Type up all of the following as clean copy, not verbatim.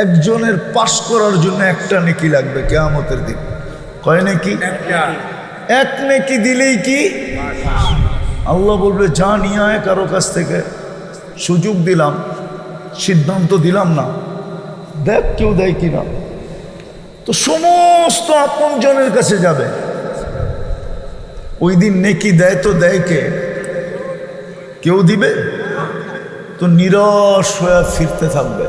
একজনের পাশ করার জন্য একটা নেকি লাগবে কিয়ামতের দিন। কয় নেকি? এক নেকি দিলেই কি আল্লাহ বলবে যা নিয়ে আয় কারো কাছ থেকে, সুযোগ দিলাম, সিদ্ধান্ত দিলাম না, দেখ কেউ দেয় কিনা। তো সমস্ত আপনজনের কাছে যাবে। ওই দিন নেকি দেয় তো দেয় কে? কেউ দিবে? তো নিরাশ হয়ে ফিরতে থাকবে।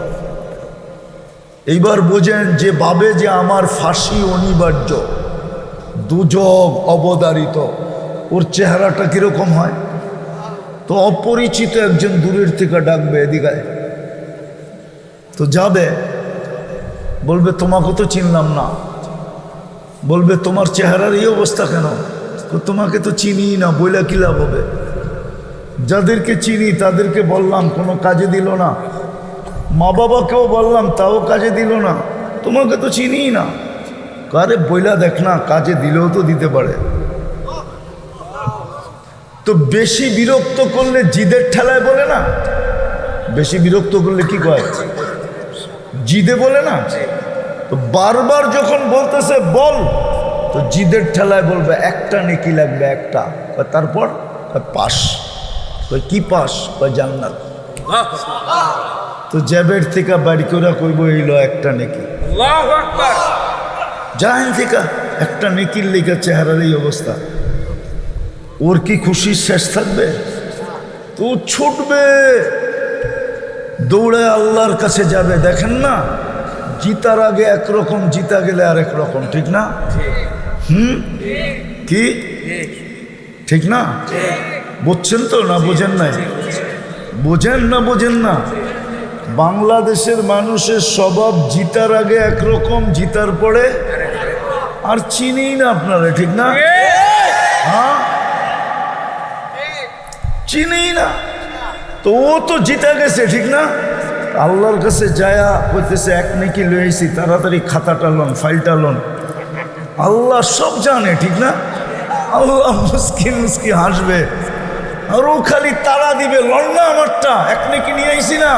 এইবার বোঝেন যে ভাবে যে আমার ফাঁসি অনিবার্য, দুজক অবধারিত, ওর চেহারাটা কিরকম হয়? তো অপরিচিত একজন দূরের থেকে ডাকবে, এদিকে তো যাবে, বলবে তোমাকে তো চিনলাম না। বলবে তোমার চেহারার এই অবস্থা কেন? তোমাকে তো চিনি না, বইলা কি লাভ হবে? যাদেরকে চিনি তাদেরকে বললাম, কোনো কাজে দিল না। মা বাবাকেও বললাম, তাও কাজে দিল না। তোমাকে তো চিনি না। আরে বইলা দেখ না, কাজে দিলেও তো দিতে পারে। তো বেশি বিরক্ত করলে জিদের ঠেলায় বলে না, বেশি বিরক্ত করলে কি কয়? জিদে বলে না। তো বারবার যখন বলতেছে বল, তো জিদের ঠেলায় বলবে একটা নেকি লাগবে একটা। তারপর পাস। কি পাস? জান্নাত। তো জ্যাবের থেকে বাড়ি করে কইব এইলো একটা নেকি। জাহেন থেকে একটা নেকির লেখা চেহারার এই অবস্থা, ওর কি খুশির শেষ থাকবে? তো ছুটবে, দৌড়ে আল্লাহর কাছে যাবে। দেখেন না, জিতার আগে একরকম, জিতা গেলে আরেক রকম, ঠিক না? কি ঠিক না? বুঝছেন তো না বোঝেন নাই? বোঝেন না বোঝেন না? বাংলাদেশের মানুষের স্বভাব জিতার আগে একরকম, জিতার পরে আর চিনি না আপনারা, ঠিক না? হ্যাঁ, চিনি না। তো ও তো জিতা গেছে, ঠিক না? আল্লাহর কাছে যায়া বলতেছে এক নেকি লইছি, তাড়াতাড়ি খাতাটা লন, ফাইলটা লন। আল্লাহ সব জানে, ঠিক না? আল্লাহ মুস্কি মুস্কি হাসবে, আর ও খালি তাড়া দিবে, লন না আমারটা, এক নেকি নিয়ে আইসি না।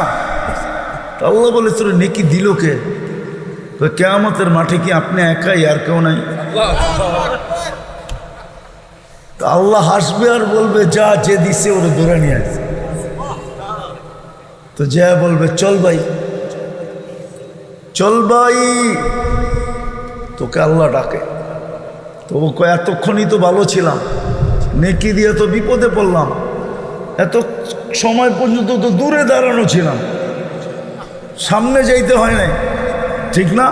আল্লাহ বলে তোর নেকি দিল কে? কিয়ামতের মাঠে কি আপনি একাই, আর কেউ নাই? আল্লাহ হাসবে আর বলবে যা, যে দিছে ওরা ধরে নিয়ে আসে। তো যা বলবে চল ভাই, চল ভাই, তোকে আল্লাহ ডাকে। তো ও কয় এতক্ষণই তো ভালো ছিলাম, নেকি দিয়ে তো বিপদে পড়লাম, এত সময় পর্যন্ত তো দূরে দাঁড়ানো ছিলাম, সামনে যাইতে হয় নাই, ঠিক না?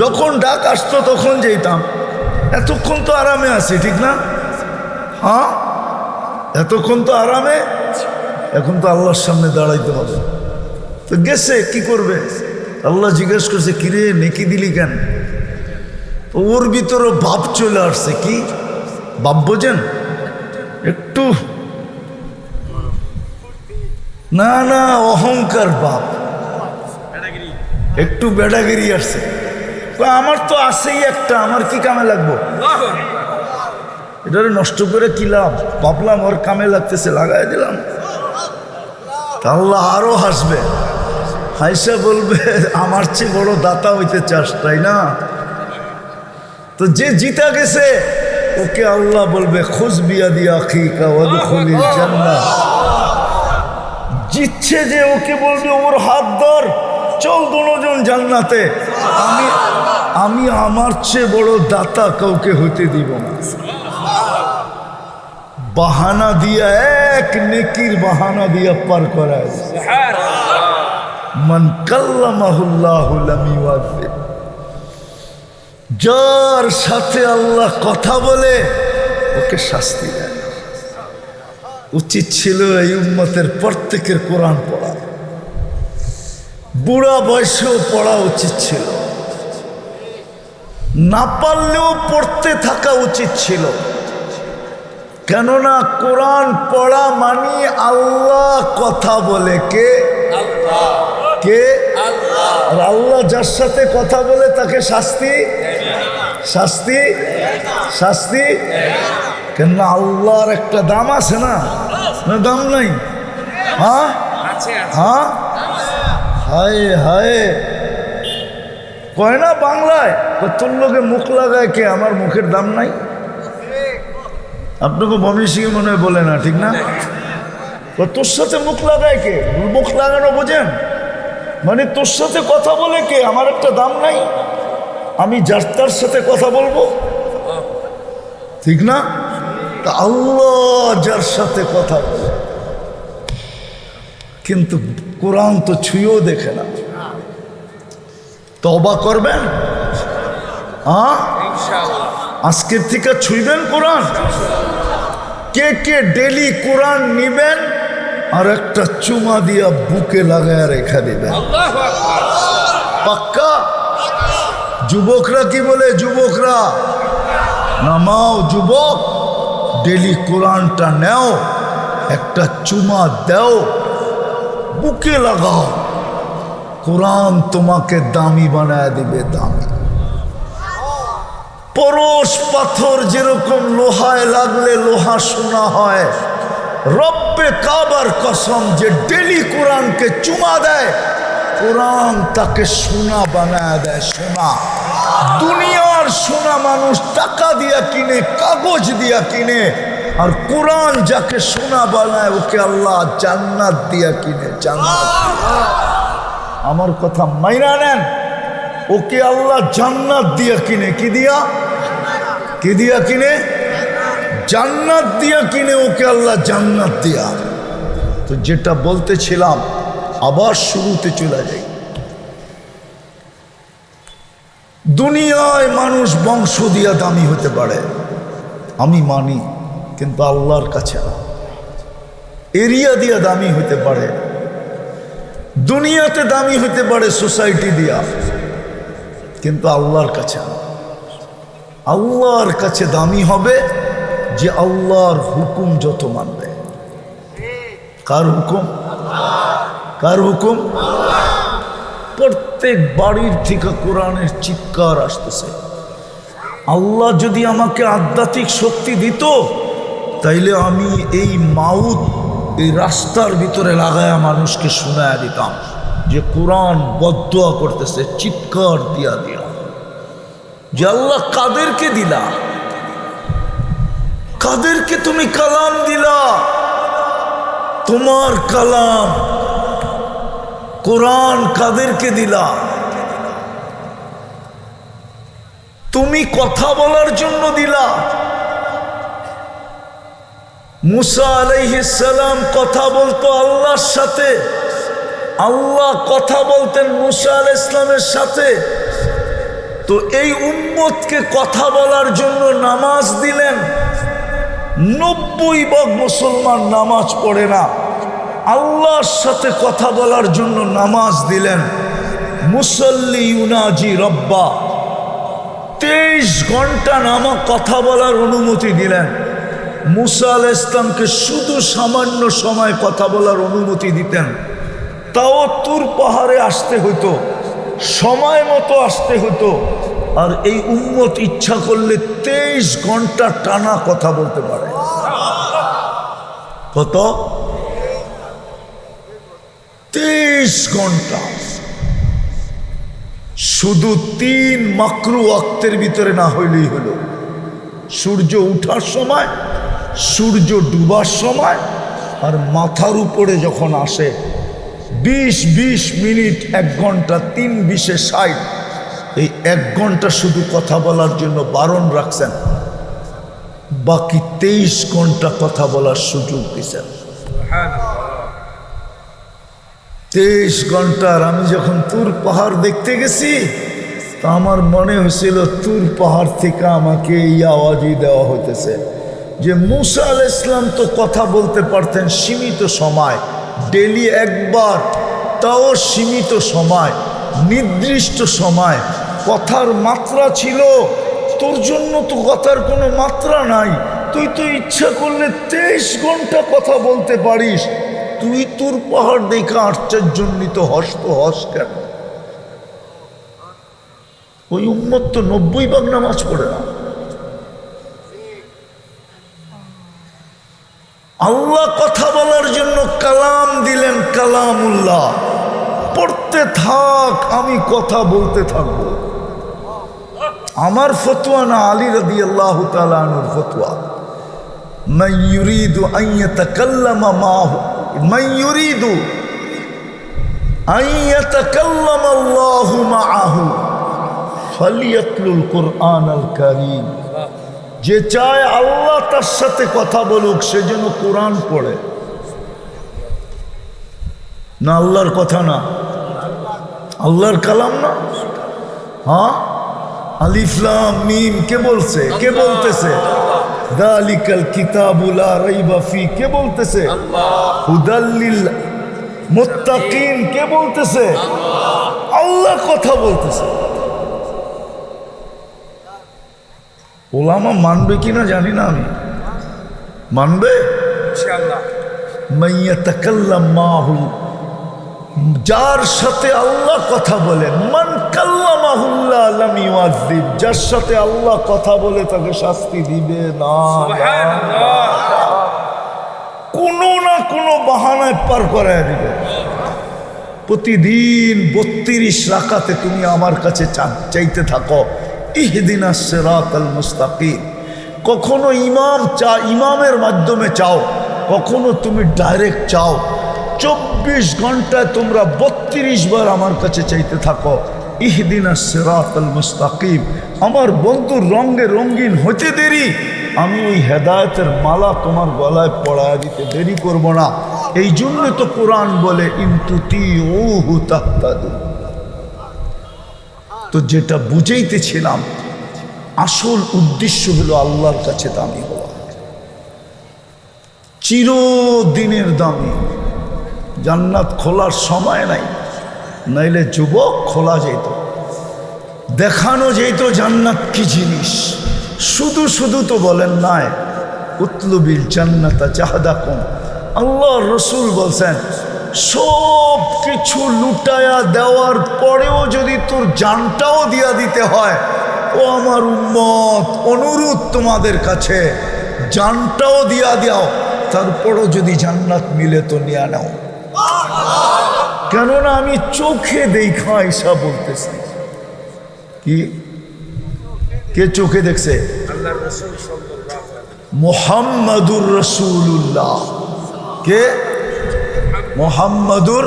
যখন ডাক আসতো তখন যেতাম, এতক্ষণ তো আরামে আছি, ঠিক না? হ্যাঁ, এতক্ষণ তো আরামে, এখন তো আল্লাহর সামনে দাঁড়াইতে হবে। তো গেছে, কি করবে? আল্লাহ জিজ্ঞেস করছে কিরে নেকি দিলি কেন? ওর ভিতরে ভাব চলে আসছে। কি ভাব বোঝেন? একটু না না অহংকার ভাব, একটু বেড়াগিরি আসছে। আমার তো আছেই একটা, আমার কি কামে লাগবো? এটারে নষ্ট করে কি লাভ? ভাবলাম ওর কামে লাগতেছে, লাগাই দিলাম। আল্লাহ আরো হাসবে, হাইসা বলবে আমার চেয়ে বড় দাতা হইতে চাস, তাই না? তো যে জিতা গেছে ওকে আল্লাহ বলবে খুজ বিয়াদি আখিকা ওয়াদখুলিল জান্নাহ। জিতছে যে ওকে বলবে ওর হাত ধর, চল দুজন জান্নাতে। আমি আমার চেয়ে বড় দাতা কাউকে হতে দিব না। বাহানা দিয়া, এক নেকির বাহানা দিয়া পার করায়। মান কাল্লামাহুল্লাহু লাম ইউআযিব। যার সাথে আল্লাহ কথা বলে ওকে শাস্তি দেয়। উচিত ছিল এই উম্মতের প্রত্যেকের কোরআন পড়া, বুড়া বয়সেও পড়া উচিত ছিল, না পারলেও পড়তে থাকা উচিত ছিল। কেননা কোরআন পড়া মানি আল্লাহ কথা বলে। কে? কে? আর আল্লাহ যার সাথে কথা বলে তাকে শাস্তি শাস্তি শাস্তি। কেননা আল্লাহর একটা দাম আছে না? দাম নাই? হ্যাঁ হ্যাঁ, হায় হায়, কয় না বাংলায়, তোর লোকে মুখ লাগায় কে, আমার মুখের দাম নাই। আপনাকে মমিষিকে মনে হয় বলে না, ঠিক না? তোর সাথে মুখ লাগায় কে, মুখ লাগানো বোঝেন মানে তোর সাথে কথা বলে কে, আমার একটা দাম নাই, আমি যার তার সাথে কথা বলবো, ঠিক না? তা আল্লাহ যার সাথে কথা বলে, কিন্তু কোরআন তো ছুঁয়েও দেখে না। তওবা করবেন? আজকের থেকে ছুঁইবেন কোরআন? কে কে ডেলি কোরআন নিবেন আর একটা চুমা দিয়া বুকে লাগায় রেখা দিবেন? পাক্কা? যুবকরা কি বলে? যুবকরা নামাও, যুবক ডেলি কোরআনটা নেও, একটা চুমা দাও, বুকে লাগাও, কোরআন তোমাকে দামি বানায় দিবে। দামি পরশ পাথর যেরকম লোহায় লাগলে লোহা সোনা হয়, রব্বে কাবার কসম যে ডেলি কোরআনকে চুমা দেয়, কোরআন তাকে সোনা বানায় দেয়। সোনা, দুনিয়ার সোনা মানুষ টাকা দিয়া কিনে, কাগজ দিয়া কিনে, আর কোরআন যাকে সোনা বানায় ওকে আল্লাহ জান্নাত দিয়া কিনে। জান্নাত, আমার কথা মাইনা নেন, ওকে আল্লাহ জান্নাত দিয়া কিনে। কি দিয়া? কি দিয়া কিনে? জান্নাত দিয়া কিনে ওকে আল্লাহ জান্নাত দিয়া। তো যেটা বলতেছিলাম, আবার শুরুতে চলে যাই। দুনিয়ায় মানুষ বংশ দিয়া দামি হতে পারে, আমি মানি, কিন্তু আল্লাহর কাছে না। এরিয়া দিয়া দামি হতে পারে, দুনিয়াতে দামি হতে পারে সোসাইটি দিয়া, কিন্তু আল্লাহর কাছে না। আল্লাহর কাছে দামি হবে যে আল্লাহর হুকুম যত মানবে। কার হুকুম? কার হুকুম? প্রত্যেক বাড়ির থেকে কোরআনের চিৎকার আসতেছে। আল্লাহ যদি আমাকে আধ্যাত্মিক শক্তি দিত, তাইলে আমি এই মাউথ এই রাস্তার ভিতরে লাগায়া মানুষকে শোনায়া দিতাম যে কোরআন বদদুয়া করতেছে, চিৎকার দিয়া দিয়া যে আল্লাহ কাদেরকে দিলা, কাদেরকে তুমি কালাম দিলা, তোমার কালাম কোরআন কাদেরকে দিলা, তুমি কথা বলার জন্য দিলা। মুসা আলাইহিস সালাম কথা বলতো আল্লাহর সাথে, আল্লাহ কথা বলতেন মুসা আলাইহিস সালামের সাথে। তো এই উম্মতকে কথা বলার জন্য নামাজ দিলেন। 90% মুসলমান নামাজ পড়ে না, আল্লাহর সাথে কথা বলার জন্য নামাজ দিলেন। মুসল্লি ইউনাজি রব্বা, 23 ঘন্টা নামাজ কথা বলার অনুমতি দিলেন। মুসা আলাইহিস সালামকে শুধু সামান্য সময় কথা বলার অনুমতি দিতেন, তাও তুর পাহাড়ে আসতে হতো, সময় মতো আসতে হতো। আর এই উম্মত ইচ্ছা করলে 23 ঘন্টা টানা কথা বলতে পারে। কত? 23 ঘন্টা। শুধু 3 মাকরু ওয়াক্তের ভিতরে না হইলেই হলো। সূর্য উঠার সময়, সূর্য ডুবার সময়, আর মাথার উপরে যখন আসে 20 মিনিট, 1 ঘন্টা, 3 20 60। এই 1 ঘন্টা শুধু কথা বলার জন্য বারণ রাখছেন, বাকি 23 ঘন্টা কথা বলার সুযোগ দিচ্ছেন। 23 ঘন্টার আমি যখন তুর পাহাড় দেখতে গেছি, তা আমার মনে হয়েছিল তুর পাহাড় থেকে আমাকে এই আওয়াজই দেওয়া হইতেছে যে মুসা আলাইহিস সালাম তো কথা বলতে পারতেন সীমিত সময়, ডেলি একবার, তাও সীমিত সময়, নির্দিষ্ট সময়। কথার মাত্রা ছিল, তোর জন্য তো কথার কোনো মাত্রা নাই। তুই তো ইচ্ছা করলে 23 ঘন্টা কথা বলতে পারিস। তুই তোর পাহাড় দেখে আশ্চর্যান্বিত হস, তো হস কেন? ওই উম্মত তো 90% নামাজ পড়ে না। আল্লাহ কথা বলার জন্য কালাম দিলেন, কালামুল্লাহ। বলতে থাক, আমি কথা বলতে থাকবো। আমার ফতোয়া না, আলী রাদিয়াল্লাহু তাআলা আনহুর ফতোয়া। মান ইউরিদু আন ইয়াতাকাল্লামা মাহু, মান ইউরিদু আন ইয়াতাকাল্লামা আল্লাহু মাআহু ফালিয়াতলুল কুরআনাল কারীম। যে চায় আল্লাহ তার সাথে কথা বলুক, সে যেন কোরআন পড়ে। না আল্লাহর কথা না, আল্লাহর কালাম না। হ্যাঁ, আলিফ লাম মিম কে বলছে? কে বলতেছে? যালিকাল কিতাবু লা রাইবা ফি কে বলতেছে? হুদাল লিল মুত্তাকিন কে বলতেছে? আল্লাহ কথা বলতেছে। ওলামা মানবে কিনা জানি না, আমি মানবে ইনশাআল্লাহ। মাইয়া তাকাল্লাম মাহু, যার সাথে আল্লাহ কথা বলে, মান কাল্লামাহুল্লাহ লাম ইউআযিব, যার সাথে আল্লাহ কথা বলে তাকে শাস্তি দিবে না। সুবহানাল্লাহ। কোনো না কোনো বাহানায় পার করায় দিবে। প্রতিদিন 32 রাকাতে তুমি আমার কাছে চাইতে থাকো, ইহদিনাস সিরাতাল মুস্তাকিম। কখনো ইমামের মাধ্যমে চাও, কখনো তুমি ডাইরেক্ট চাও। 24 ঘন্টায় তোমরা 32 বার আমার কাছে চাইতে থাকো, ইহদিনাস সিরাতাল মুস্তাকিম। আমার বন্ধুর রঙে রঙিন হতে দেরি, আমি ওই হেদায়েতের মালা তোমার গলায় পড়ায় দিতে দেরি করব না। এই জন্য তো কোরআন বলে ইনতুতিউহু তাহতাদু। তো যেটা বুঝাইতেছিলাম, আসল উদ্দেশ্য হলো আল্লাহর কাছে দামি হওয়া, চিরদিনের দামি। জান্নাত খোলার সময় নাই, নাইলে যুবক খোলা যেত, দেখানো যেত জান্নাত কি জিনিস। শুধু শুধু তো বলেন নাই, উতলুবিল জান্নাতা জাহাদাকুম। আল্লাহ রসুল বলছেন, সব কিছু লুটায়া দেওয়ার পরেও যদি তোর জানটাও দিয়া দিতে হয়, ও আমার উম্মত, অনুরোধ তোমাদের কাছে, জানটাও দিয়া দাও, তারপরও যদি জান্নাত মিলে তো নিয়ে নাও। কেননা আমি চোখে দেখা ঈসা বলতেছি। কি কে চোখে দেখছে? আল্লাহর রাসূল সাল্লাল্লাহু আলাইহি ওয়াসাল্লাম, মুহাম্মাদুর রাসূলুল্লাহ। কে? মুহাম্মাদুর,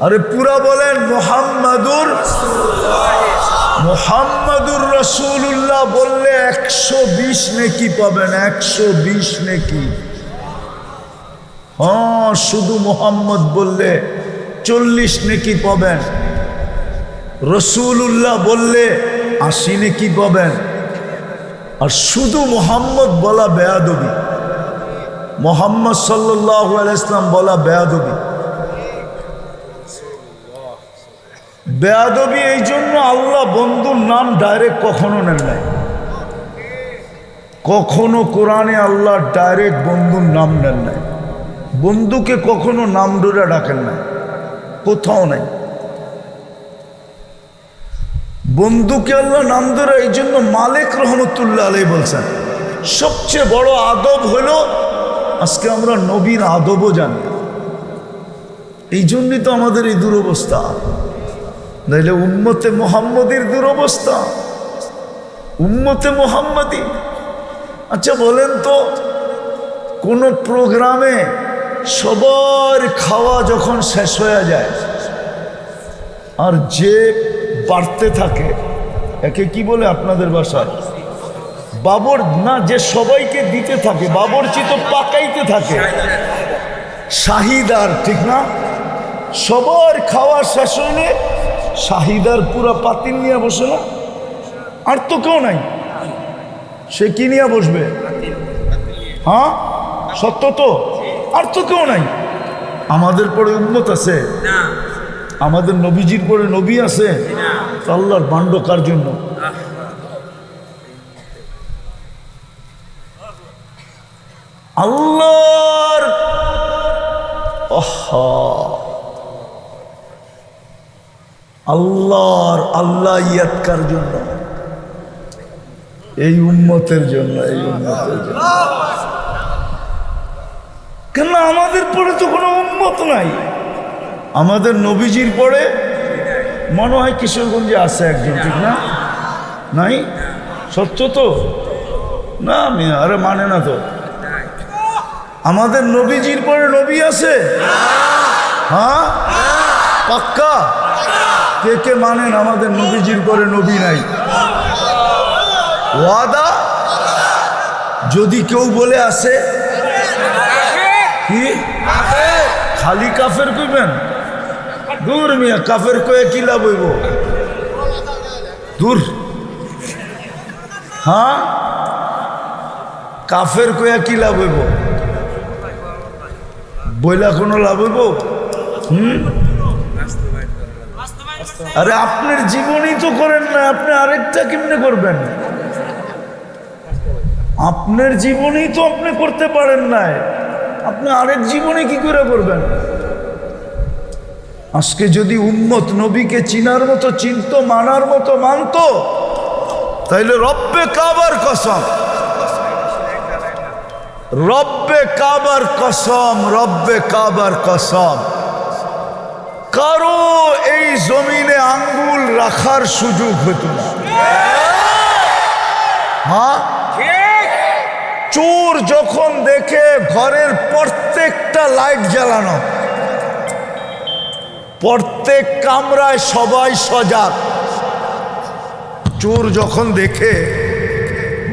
আরে পুরা বলেন মুহাম্মাদুর। মুহাম্মাদুর রাসূলুল্লাহ বললে 120 নেকি পাবেন, 120 নেকি। হ্যাঁ, শুধু মুহাম্মদ বললে 40 নেকি পাবেন। রসুল্লাহ বললে 80 নেকি পাবেন। আর শুধু মুহাম্মদ বলা বেয়াদবি, মুহাম্মদ সাল্লাল্লাহু আলাইহি ওয়াসাল্লাম বলা বেয়াদবি। বেয়াদবি এই জন্য আল্লাহ বন্ধুর নাম ডাইরেক্ট কখনো নেন নাই। কখনো কোরআনে আল্লাহ ডাইরেক্ট বন্ধুর নাম নেন নাই। বন্ধুকে কখনো নাম ধরে ডাকেন নাই, কোথাও নাই। বন্ধুকে আল্লাহ নাম ধরে, এই জন্য মালিক রহমতুল্লাহ আলাইহি বলছেন, সবচেয়ে বড় আদব হলো, আজকে আমরা নবীর আদবও জানি। এই জন্যই তো আমাদের এই দুরবস্থা, নাইলে উম্মতে মুহাম্মদীর দুরবস্থা। উম্মতে মুহাম্মদী। আচ্ছা বলেন তো, কোনো প্রোগ্রামে সবার খাওয়া যখন শেষ হয়ে যায়, আর যে বাড়তে থাকে, একে কি বলে আপনাদের ভাষায়? বাবর না, যে সবাইকে দিতে থাকে, বাবরচি তো পাকাইতে থাকে, শাহিদার, ঠিক না? সবার খাওয়া শেষ হইলে শাহিদার পুরা পাতিল নিয়ে বসে না? আর তো কেউ নাই, সে কি নিয়ে বসবে? হ্যাঁ, সত্য তো। আর তো কেউ নাই। আমাদের পরে উম্মত আছে, আমাদের নবীজির পরে নবী আছে, আল্লাহর বান্ড কার জন্য? আল্লাহর। আল্লাহর আল্লাহ ইয়াত কার জন্য? এই উম্মতের জন্য, এই উম্মতের জন্য। কেন আমাদের পরে তো কোনো উম্মত নাই। আমাদের নবীজির পরে মনে হয় কিশোরগঞ্জে আছে একজন, ঠিক না? নাই? সত্য তো না মিয়া, আরে মানে না তো। আমাদের নবীজির পরে নবী আছে? হ্যাঁ পাক্কা? কে কে মানেন আমাদের নবীজির পরে নবী নাই? ওয়াদা? যদি কেউ বলে আসে কি খালি কাফের কইবেন? দূর মিয়া, কাফের কয়ে কি লাভ হইব? দূর। হ্যাঁ কাফের কয়া কি লাভ হইব? বইলা কোনো লাভ হইব? আরে আপনার জীবনই তো করেন না, আপনি আরেকটা কেমনে করবেন? আপনার জীবনই তো আপনি করতে পারেন নাই, আপনি আরেক জীবনে কি করে করবেন? আজকে যদি উম্মত নবীকে চিনার মতো চিনত, মানার মতো মানত, তাইলে রব্বে কাবার কসম, রব্বে কাবার কসম, রব্বে কাবার কসম, কারো এই জমিনে আঙ্গুল রাখার সুযোগ হতো না। হ্যাঁ চোর যখন দেখে ঘরের প্রত্যেকটা লাইট জ্বালানো, প্রত্যেক কামরায় সবাই সজাগ, চোর যখন দেখে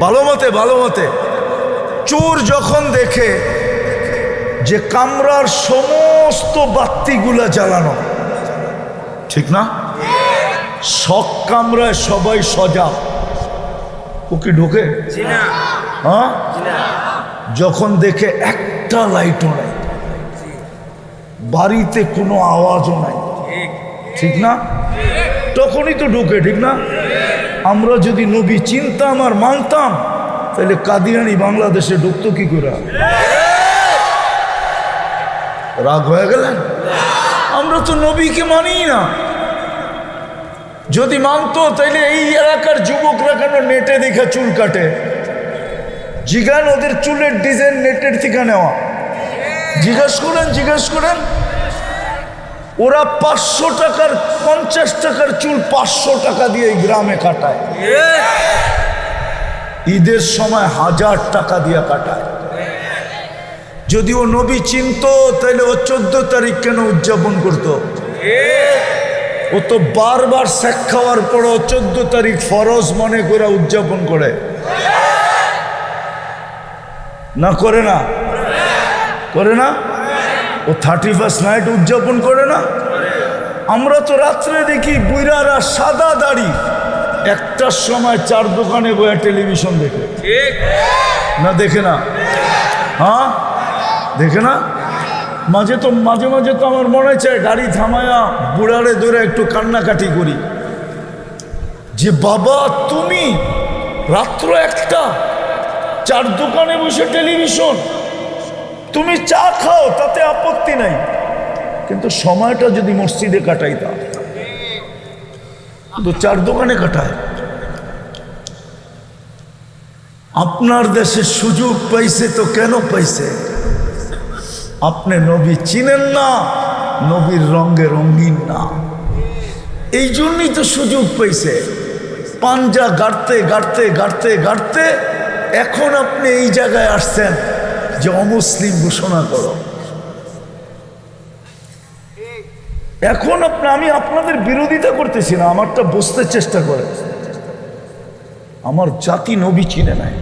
ভালো মতে চোর যখন দেখে যে কামরার সমস্ত বাতিগুলা জ্বালানো, ঠিক না? সব কামরায় সবাই সজাগ, ও কি ঢোকে? হ্যাঁ যখন দেখে একটা লাইটও নাই, বাড়িতে কোনো আওয়াজও নাই, ঠিক না? তখনই তো ঢোকে, ঠিক না? আমরা যদি নবী চিনতাম আর মানতাম, তাহলে কাদিয়ানি বাংলাদেশে ঢুকতো কি করে? রাগ হয়ে গেলেন? আমরা তো নবীকে মানি না। যদি মানতো তাইলে এই এলাকার যুবকরা কেন নেটে দেখে চুল কাটে? জিগান ওদের চুলের ডিজাইন নেটের থেকে নেওয়া, জিজ্ঞেস করেন। ওরা 500 টাকার 50 টাকার চুল 500 টাকা দিয়ে এই গ্রামে কাটায়, ঈদের সময় 1000 টাকা দিয়ে কাটায়। যদি ও নবী চিনতো তাহলে ও 14 তারিখ কেন উদযাপন করতো? ও তো বারবার শেখ খাওয়ার পরও 14 তারিখ ফরজ মনে করে উদযাপন করে না? করে না? ও 31st নাইট উদযাপন করে না? আমরা তো রাত্রে দেখি বুইরারা সাদা দাড়ি 1টার সময় 4 দোকানে বইয়া টেলিভিশন দেখে, না দেখে না? হ্যাঁ দেখে না? মাঝে মাঝে তো আমার মনে চায় গাড়ি থামায়া বুড়ারে ধরে একটু কান্নাকাটি করি যে বাবা তুমি রাত্র 1টা 4 দোকানে বসে টেলিভিশন, তুমি চা খাও তাতে আপত্তি নাই, কিন্তু সময়টা যদি মসজিদে কাটাইতা, তো 4 দোকানে কাটায়। আপনার দেশে সুযোগ পাইছে তো কেন পাইছে? আপনি নবী চিনেন না, নবীর রঙে রঙিন না, এই জন্যই তো সুযোগ পাইছে। পাঞ্জা গাড়তে এখন আপনি এই জায়গায় আসছেন যে অমুসলিম ঘোষণা করো। এখন আমি আপনাদের বিরোধিতা করতেছি না, আমারটা বুঝতে চেষ্টা করে। আমার জাতি নবী চিনে নাই।